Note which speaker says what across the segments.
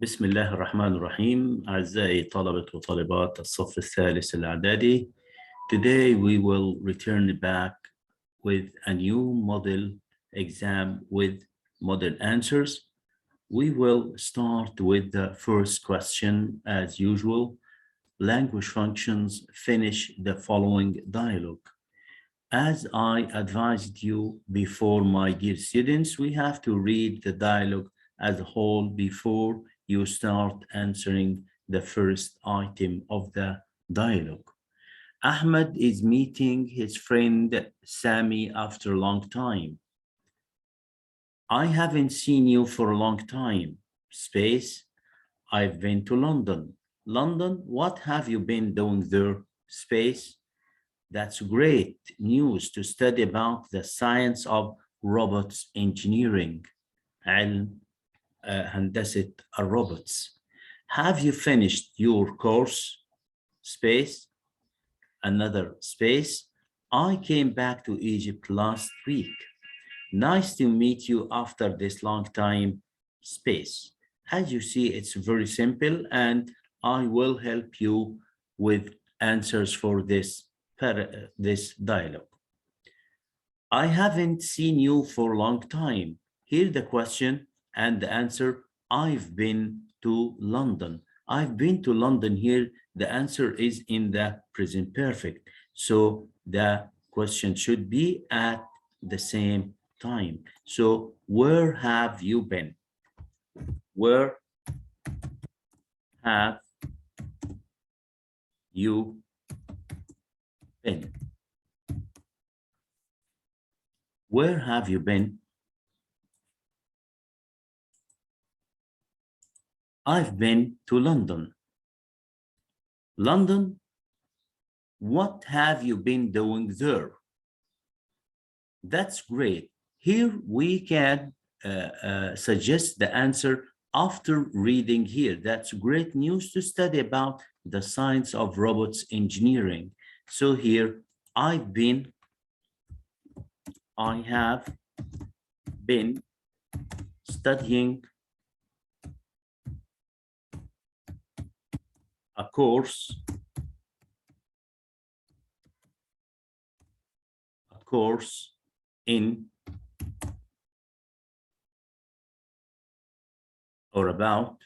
Speaker 1: بسم الله الرحمن الرحيم. أعزائي طلبة وطالبات الصف الثالث الإعدادي. Today we will return back with a new model exam with model answers. We will start with the first question as usual. Language functions, finish the following dialogue. As I advised you before, my dear students, we have to read the dialogue as a whole before you start answering the first item of the dialogue. Ahmed is meeting his friend Sami after a long time. I haven't seen you for a long time. Space. I've been to London. London, what have you been doing there? Space. That's great news to study about the science of robots engineering. علم هندسة الروبوتس. Have you finished your course? Space. Another space. I came back to Egypt last week. Nice to meet you after this long time. Space. As you see, it's very simple, and I will help you with answers for this dialogue. I haven't seen you for a long time. Here the question and the answer. I've been to London. I've been to London. Here the answer is in the present perfect. So the question should be at the same time. So where have you been? Where have you been? Where have you been? I've been to London. London, what have you been doing there? That's great. Here we can suggest the answer after reading here. That's great news to study about the science of robots engineering. So here, I have been studying a course in or about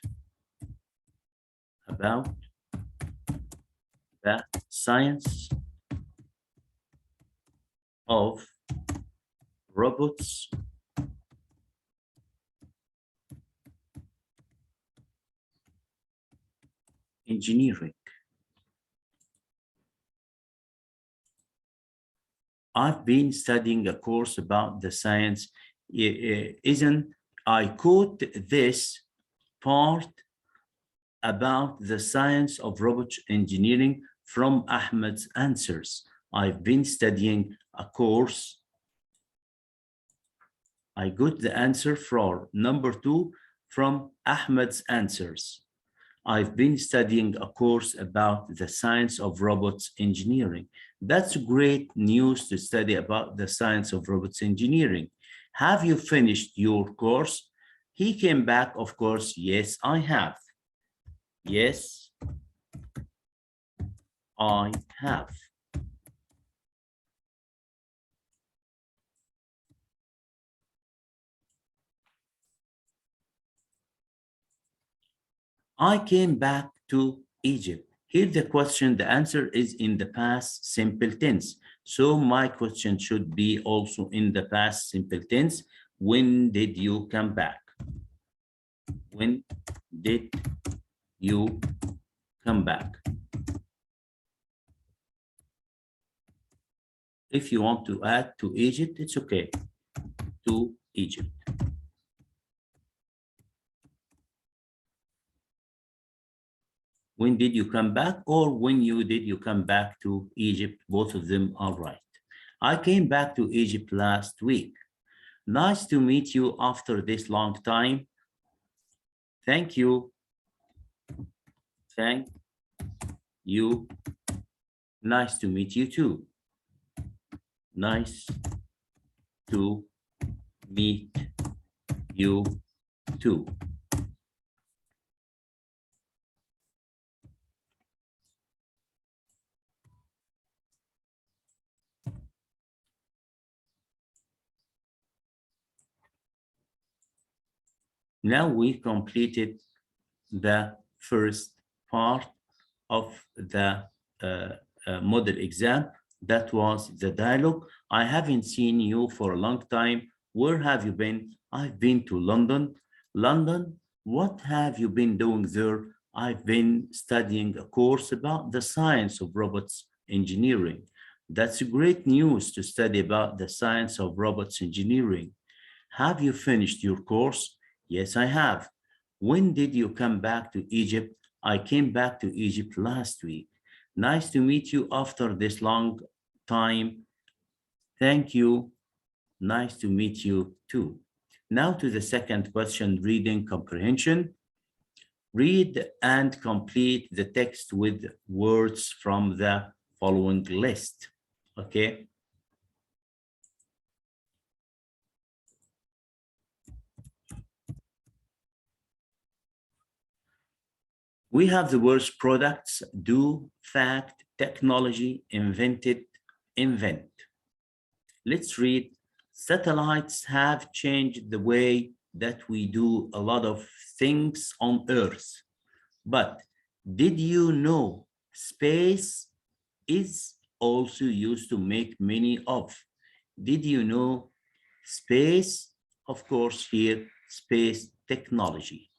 Speaker 1: the science of robots engineering. I've been studying a course about the science. Isn't I quote this part about the science of robot engineering from Ahmed's answers. I've been studying a course. I got the answer for number 2 from Ahmed's answers. I've been studying a course about the science of robots engineering. That's great news to study about the science of robots engineering. Have you finished your course? He came back, of course. Yes, I have. Yes, I have. I came back to Egypt. Here the question, the answer is in the past simple tense. So my question should be also in the past simple tense. When did you come back? When did you come back? If you want to add to Egypt, it's okay. To Egypt. When did you come back, or when did you come back to Egypt? Both of them are right. I came back to Egypt last week. Nice to meet you after this long time. Thank you. Thank you. Nice to meet you too. Nice to meet you too. Now we completed the first part of the model exam. That was the dialogue. I haven't seen you for a long time. Where have you been? I've been to London. London, what have you been doing there? I've been studying a course about the science of robots engineering. That's great news to study about the science of robots engineering. Have you finished your course? Yes, I have. When did you come back to Egypt? I came back to Egypt last week. Nice to meet you after this long time. Thank you. Nice to meet you too. Now to the second question, reading comprehension. Read and complete the text with words from the following list. Okay. We have the words products, do, fact, technology, invented, invent. Let's read. Satellites have changed the way that we do a lot of things on Earth. But did you know space is also used to make many of? Did you know space? Of course, here, space technology.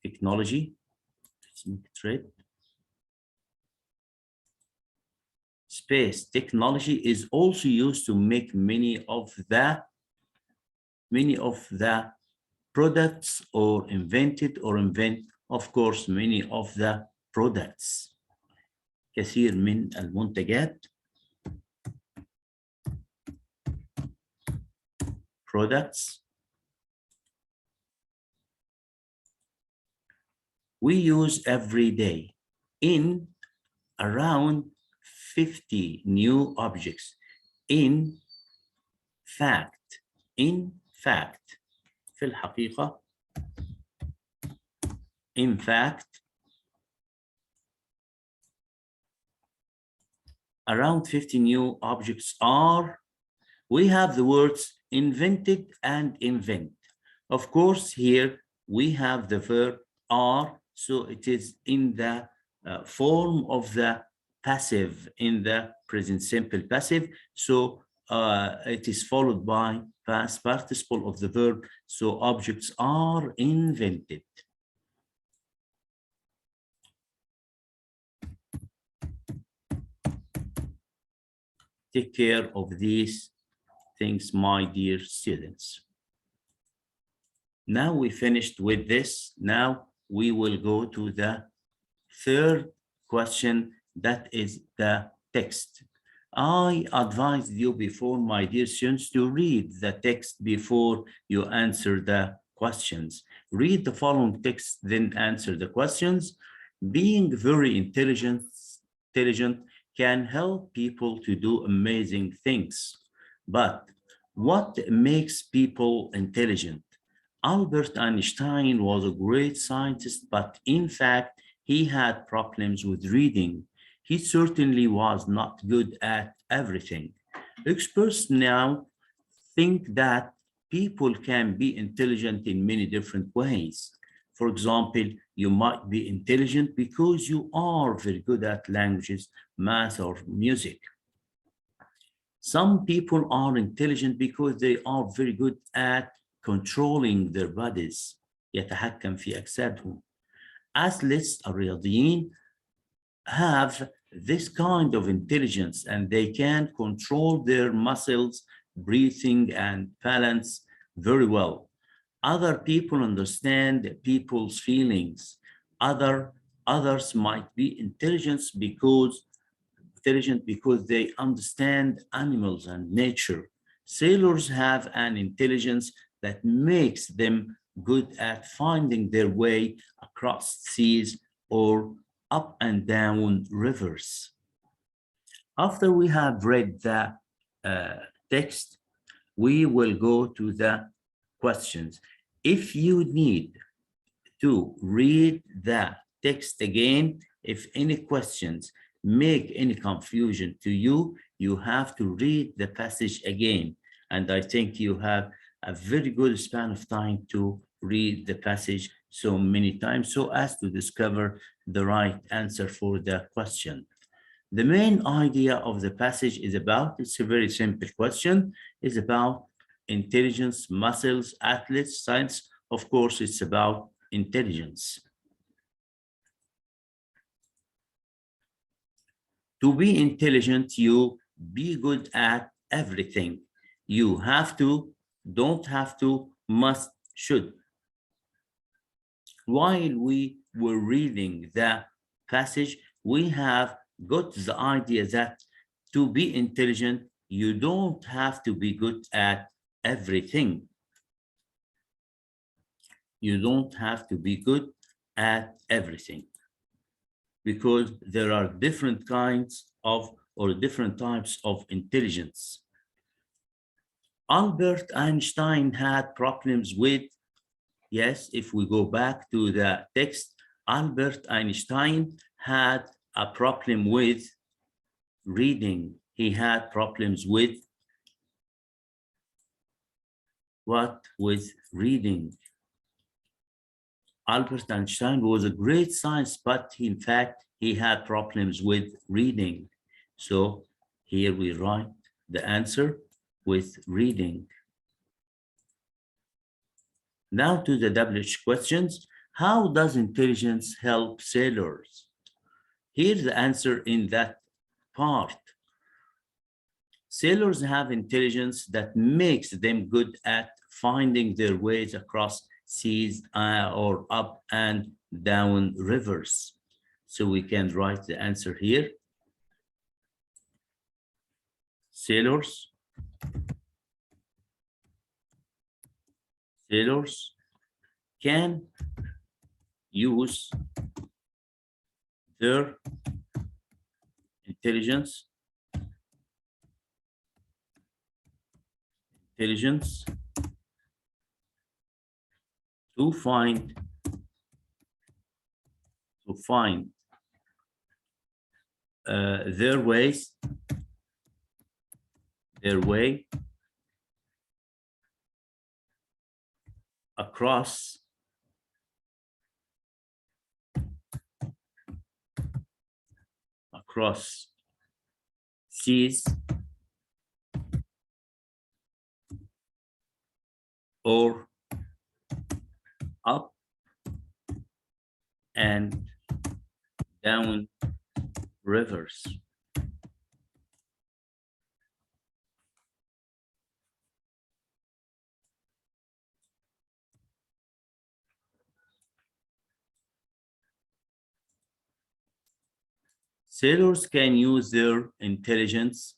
Speaker 1: Technology, let's make it red. Space technology is also used to make many of the products or invented or invent, of course, many of the products. كثير من المنتجات products we use every day in around 50 new objects. In fact, في الحقيقة, in fact, around 50 new objects are, we have the words invented and invent. Of course, here we have the verb are, so it is in the form of the passive, in the present simple passive. So it is followed by past participle of the verb. So objects are invented. Take care of these things, my dear students. Now we finished with this. Now we will go to the third question, that is the text. I advised you before, my dear students, to read the text before you answer the questions. Read the following text, then answer the questions. Being very intelligent can help people to do amazing things. But what makes people intelligent? Albert Einstein was a great scientist, but in fact, he had problems with reading. He certainly was not good at everything. Experts now think that people can be intelligent in many different ways. For example, you might be intelligent because you are very good at languages, math, or music. Some people are intelligent because they are very good at controlling their bodies. يتحكم في أجسادهم. Athletes الرياضيين have this kind of intelligence and they can control their muscles, breathing, and balance very well. Other people understand people's feelings. Others might be intelligent because they understand animals and nature. Sailors have an intelligence that makes them good at finding their way across seas or up and down rivers. After we have read the text, we will go to the questions. If you need to read the text again, if any questions make any confusion to you, you have to read the passage again. And I think you have a very good span of time to read the passage so many times so as to discover the right answer for the question. The main idea of the passage is about, it's a very simple question, is about intelligence, muscles, athletes, science. Of course, it's about intelligence. To be intelligent, you be good at everything. You have to, don't have to, must, should. While we were reading the passage, we have got the idea that to be intelligent, you don't have to be good at everything. You don't have to be good at everything, because there are different kinds of or different types of intelligence. Albert Einstein had problems with, yes, if we go back to the text, Albert Einstein had a problem with reading. He had problems with what? With reading. Albert Einstein was a great scientist, but in fact, he had problems with reading. So here we write the answer with reading. Now to the WH questions. How does intelligence help sailors? Here's the answer in that part. Sailors have intelligence that makes them good at finding their ways across seas or up and down rivers. So we can write the answer here. Sailors can use their intelligence to find their way across seas or up and down rivers. Sailors can use their intelligence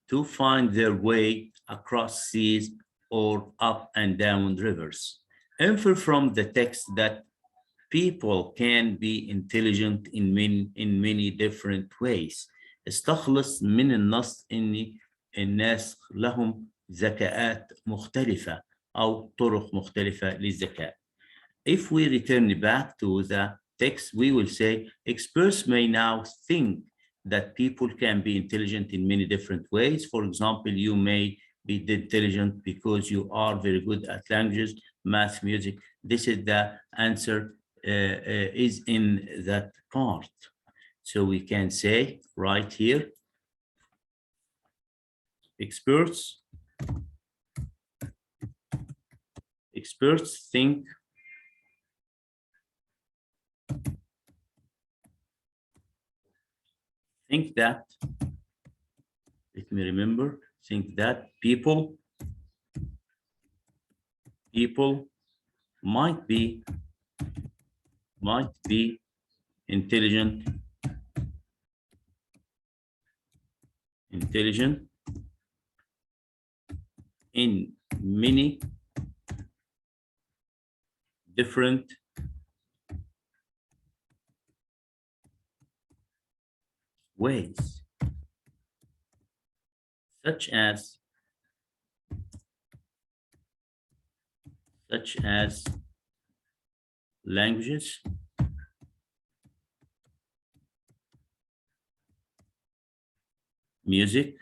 Speaker 1: to find their way across seas or up and down rivers. Infer from the text that people can be intelligent in many different ways. استخلص من النص إن الناس لهم ذكاءات مختلفة أو طرق مختلفة للذكاء. If we return back to the text, we will say experts may now think that people can be intelligent in many different ways. For example, you may be intelligent because you are very good at languages, math, music. This is the answer is in that part. So we can say right here, experts think that, let me remember, think that people might be intelligent in many different ways, such as languages, music,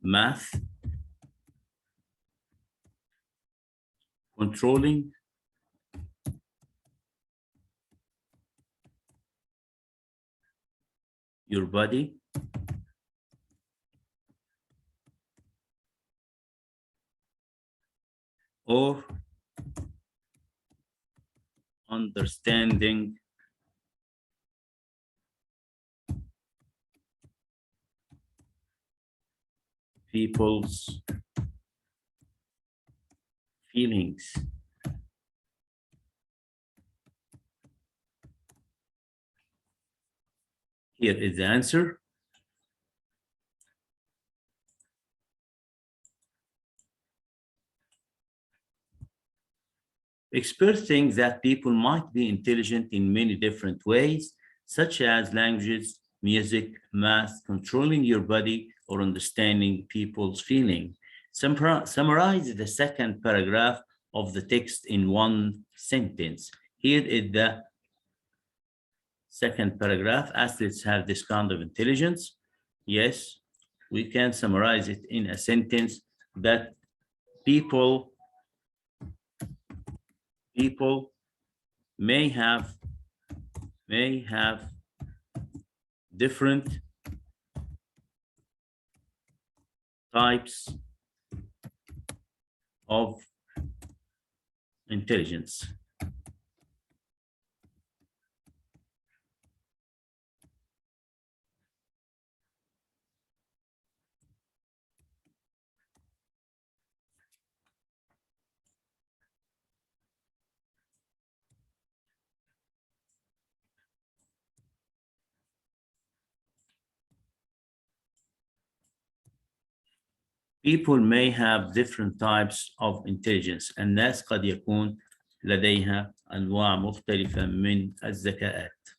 Speaker 1: math, controlling, your body, or understanding people's feelings. Here is the answer. Experts think that people might be intelligent in many different ways, such as languages, music, math, controlling your body, or understanding people's feeling. Summarize the second paragraph of the text in one sentence. Here is the second paragraph. Athletes have this kind of intelligence. Yes, we can summarize it in a sentence that people may have different types of intelligence. People may have different types of intelligence. الناس قد يكون لديها أنواع مختلفة من الذكاءات.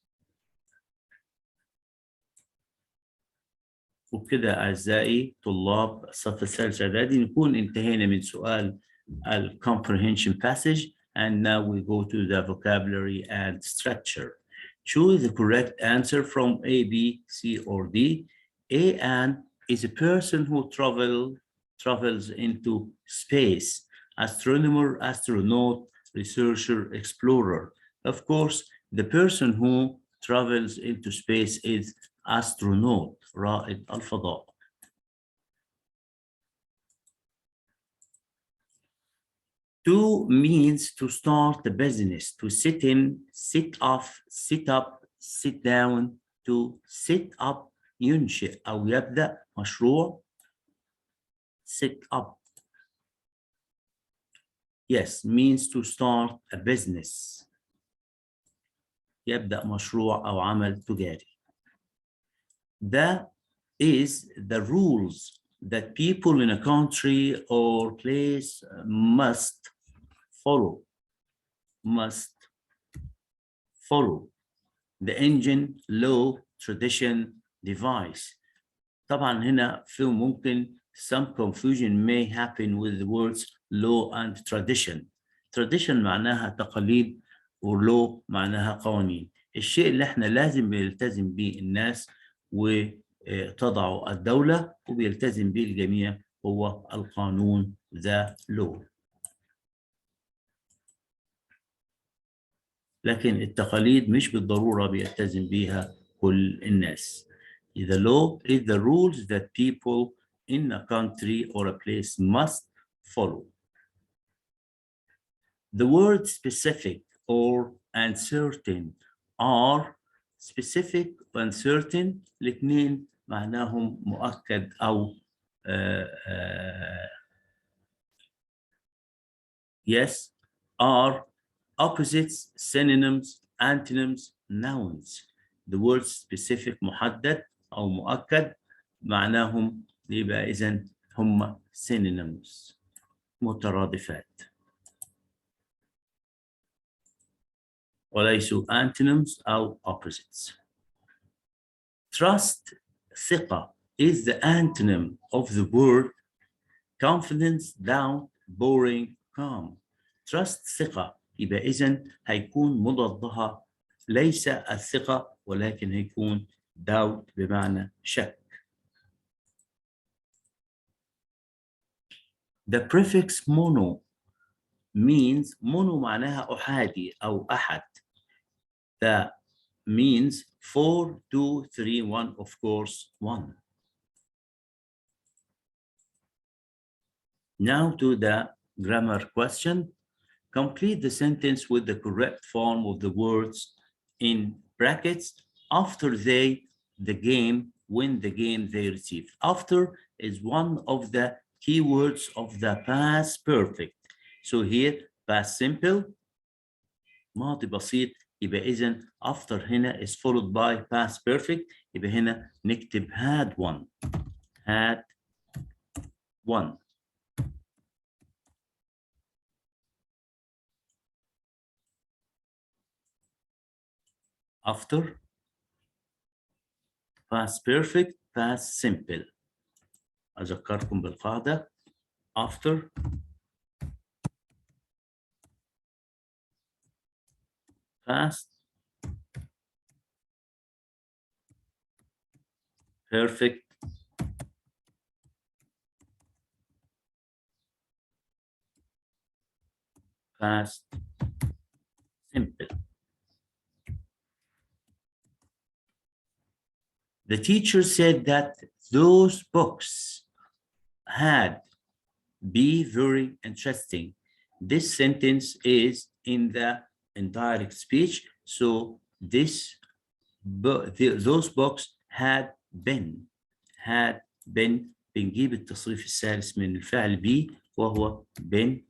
Speaker 1: وبكده أعزائي طلاب الصف الثالث إعدادي نكون انتهينا من سؤال ال comprehension passage, and now we go to the vocabulary and structure. Choose the correct answer from A, B, C, or D. A, An is a person who travels into space. Astronomer, astronaut, researcher, explorer. Of course, the person who travels into space is astronaut, رائد الفضاء. To means to start a business, to sit in, sit off, sit up, sit down, to sit up, ينشئ أو يبدأ مشروع. Sit up. Yes, means to start a business. يبدأ مشروع أو عمل تجاري. That is the rules that people in a country or place must follow. The engine, law, tradition, device. طبعا هنا في ممكن some confusion may happen with the words law and tradition. Tradition معناها تقاليد و law معناها قوانين. الشيء اللي احنا لازم بيلتزم به الناس وتضعه الدولة وبيلتزم به الجميع هو القانون the law. لكن التقاليد مش بالضرورة بيلتزم بيها كل الناس. The law is the rules that people in a country or a place must follow. The words specific or uncertain are specific uncertain الاثنين معناهم مؤكد أو yes, are opposites, synonyms, antonyms, nouns. The word specific محدد أو مؤكد معناهم يبقى إذن هم synonyms مترادفات وليسوا antonyms أو opposites. Trust ثقة is the antonym of the word confidence, doubt, boring, calm. Trust ثقة يبقى إذن هيكون مضادها ليس الثقة ولكن هيكون doubt بمعنى شك. The prefix mono means mono معناها أحادي أو أحد. That means 4, 2, 3, 1, of course 1. Now to the grammar question. Complete the sentence with the correct form of the words in brackets after the game, when the game they received. After is one of the key words of the past perfect. So here past simple ماضي بسيط، يبقى إذن after هنا is followed by past perfect، يبقى هنا نكتب had one. Had one. After past perfect past simple. أذكركم بالقاعدة after past perfect past simple. The teacher said that those books had be very interesting. This sentence is in the indirect speech, so those books had been بنجيب التصريف الثالث من الفعل be وهو been.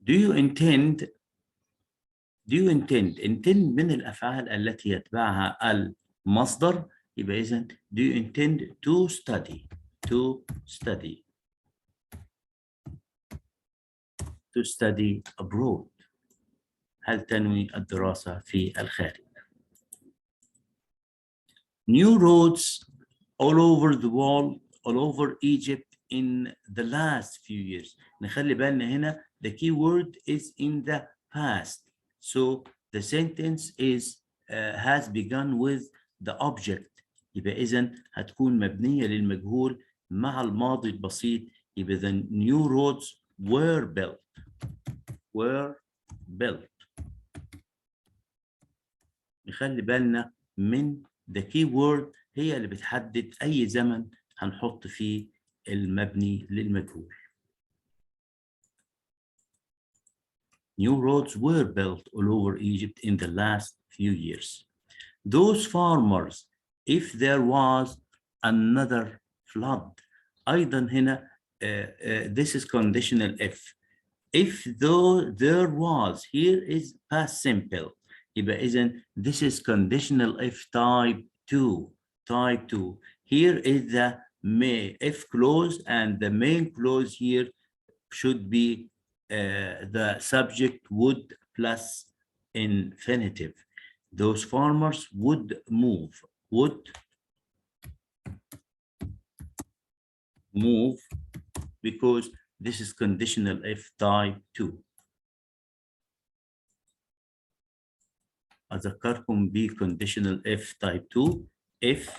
Speaker 1: Do you intend من الأفعال التي يتبعها المصدر، يبقى إذن do you intend to study abroad. هل تنوي الدراسة في الخارج؟ New roads all over the world, all over Egypt in the last few years. نخلي بالنا هنا the key word is in the past. So the sentence has begun with the object. يبقى إذن هتكون مبنية للمجهول مع الماضي البسيط. يبقى the new roads were built. نخلي بالنا من the key word هي اللي بتحدد أي زمن هنحط فيه المبني للمجهول. New roads were built all over Egypt in the last few years. Those farmers, if there was another flood, أيضا هنا this is conditional if. If though there was, here is past simple. يبقى إذن this is conditional if type 2. Here is the if clause, and the main clause here should be the subject would plus infinitive. Those farmers would move because this is conditional if type 2. أذكركم ب conditional if type 2 if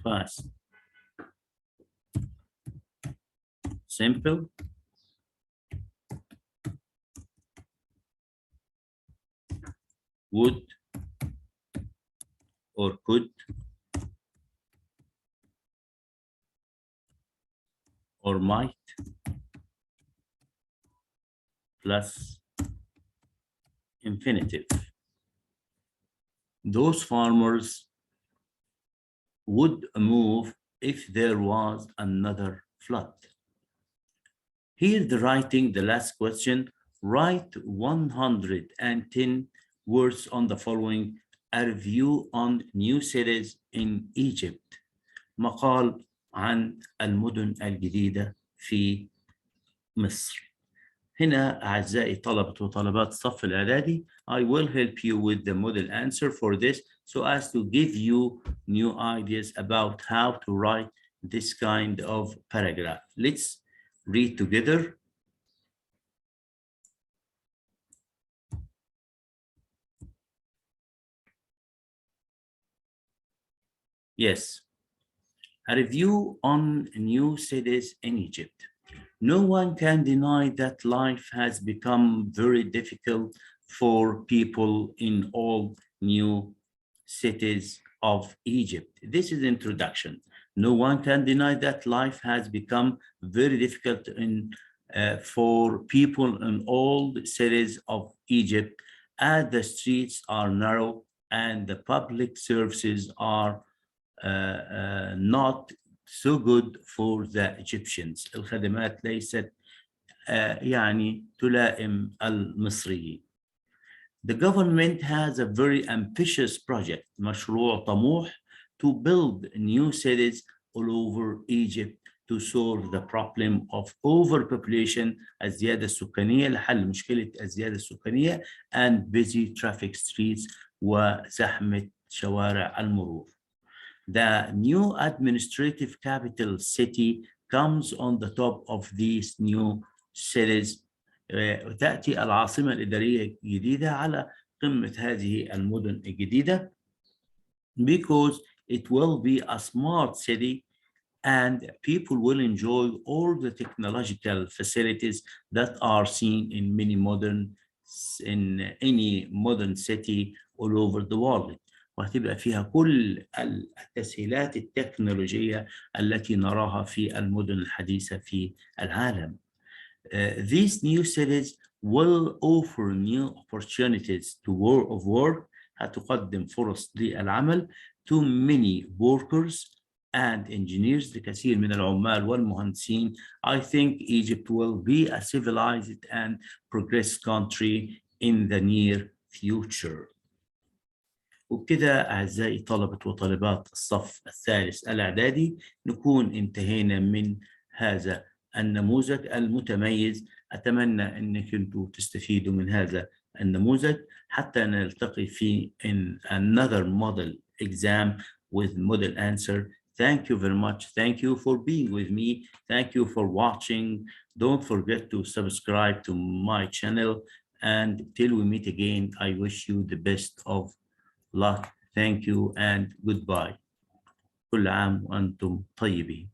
Speaker 1: past simple would or could or might plus infinitive. Those farmers would move if there was another flood. Here the writing, the last question, write 110 words on the following: a review on new cities in Egypt. مقال عن المدن الجديدة في مصر. هنا أعزائي طلبة وطالبات الصف الإعدادي I will help you with the model answer for this so as to give you new ideas about how to write this kind of paragraph. Let's read together. Yes. A review on new cities in Egypt. No one can deny that life has become very difficult for people in all new cities of Egypt. This is introduction. No one can deny that life has become very difficult for people in all the cities of Egypt, as the streets are narrow and the public services are not so good for the Egyptians. الخدمات ليست يعني تلائم المصريين. The government has a very ambitious project, مشروع طموح, to build new cities all over Egypt to solve the problem of overpopulation, الزيادة السكانية, لحل مشكلة الزيادة السكانية, and busy traffic streets, وزحمة شوارع المرور. The new administrative capital city comes on the top of these new cities. تأتي العاصمة الإدارية الجديدة على قمة هذه المدن الجديدة because it will be a smart city and people will enjoy all the technological facilities that are seen in any modern city all over the world. وهتبقى فيها كل التسهيلات التكنولوجية التي نراها في المدن الحديثة في العالم. These new cities will offer new opportunities to work. هتقدم فرص للعمل to many workers and engineers, لكثير من العمال والمهندسين. I think Egypt will be a civilized and progressive country in the near future. وبكده أعزائي طلبة وطالبات الصف الثالث الإعدادي نكون انتهينا من هذا النموذج المتميز. أتمنى أنك أنتم تستفيدوا من هذا النموذج حتى نلتقي في another model exam with model answer. Thank you very much. Thank you for being with me. Thank you for watching. Don't forget to subscribe to my channel. And till we meet again, I wish you the best of luck. Thank you and goodbye. كل عام وأنتم طيبين.